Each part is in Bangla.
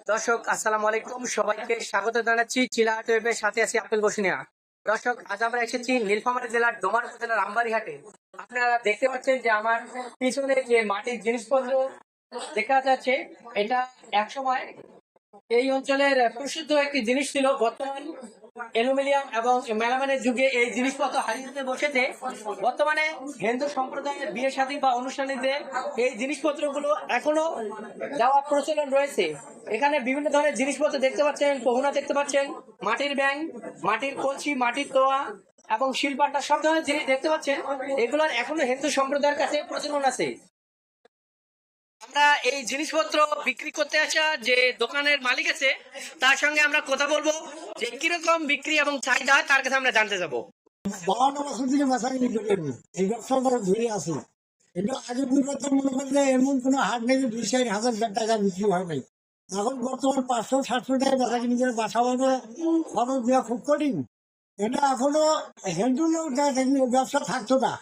দর্শক আসসালামু আলাইকুম, সবাইকে স্বাগত জানাচ্ছি চিলাহাট ওয়েবের সাথে আছি আপেল বসুনিয়া। দর্শক, আজ আমরা এসেছি নীলফামারী জেলার ডোমার উপজেলার আমবাড়ি হাটে। আপনারা দেখতে পাচ্ছেন যে আমার পিছনে যে মাটির জিনিসপত্র দেখা যাচ্ছে, এটা একসময় এই অঞ্চলের প্রসিদ্ধ একটি জিনিস ছিল। বর্তমান অ্যালুমিনিয়াম এবং মেলামাইনের যুগে এই জিনিসপত্র হারিয়ে যেতে বসেছে। বর্তমানে হিন্দু সম্প্রদায়ের বিয়ে শাদী বা অনুষ্ঠানীতে এই জিনিসপত্রগুলো এখনো দেওয়ার প্রচলন রয়েছে। এখানে বিভিন্ন ধরনের জিনিসপত্র দেখতে পাচ্ছেন, গহনা দেখতে পাচ্ছেন, মাটির ব্যাং, মাটির কলসি, মাটির তোয়া এবং শিলপাটা, সব ধরনের জিনিস দেখতে পাচ্ছেন। এগুলোর এখনো হিন্দু সম্প্রদায়ের কাছে প্রচলন আছে। আমরা এই জিনিসপত্র বিক্রি করতে আসা যে দোকানের মালিক আছে, তার সঙ্গে আমরা কথা বলবো যে কিরকম বিক্রি এবং চাহিদা, তার কাছে আমরা জানতে যাব। 52 বছর থেকে বেচা কিনি করি আমি। এই ব্যবসা ধরে আছি। কিন্তু আগে বিগত মনে করেন যে এমন কোনো হাট নেই যে 2-4 হাজার টাকা বিক্রি হয় নাই। এখন বর্তমান 500-700 টাকা বেচা কিনি করে বাসা বাঁধে খরচ দেওয়া খুব কঠিন। এটা এখনো হিন্দু লোক ব্যবসা থাকতো না।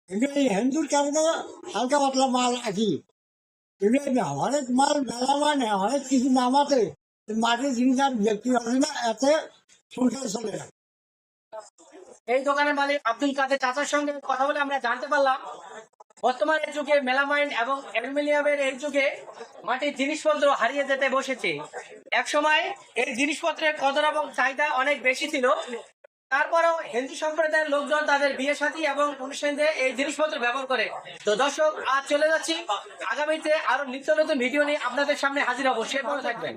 কিন্তু এই হিন্দুর কারণে হালকা পাতলা মাল আছি। কিন্তু হরেক মাল মেলা মানে হরেক কিছু নামাতে মাটির জিনিস আর বিক্রি হবে না, এতে সংসার চলে না। এই দোকানের মালিক আব্দুল কাদের চাচার সঙ্গে কথা বলে আমরা জানতে পারলাম, বর্তমানের যুগে মেলামাইন এবং অ্যালুমিনিয়ামের এই যুগে মাটির জিনিসপত্র হারিয়ে যেতে বসেছে। এক সময় এই জিনিসপত্রের কদর এবং চাহিদা অনেক বেশি ছিল। তারপরেও হিন্দু সম্প্রদায়ের লোকজন তাদের বিয়ে সাথী এবং অনুষ্ঠানে এই জিনিসপত্র ব্যবহার করে। তো দর্শক, আজ চলে যাচ্ছি, আগামীতে আরো নিত্য নতুন ভিডিও নিয়ে আপনাদের সামনে হাজির হবো। সে ভালো থাকবেন।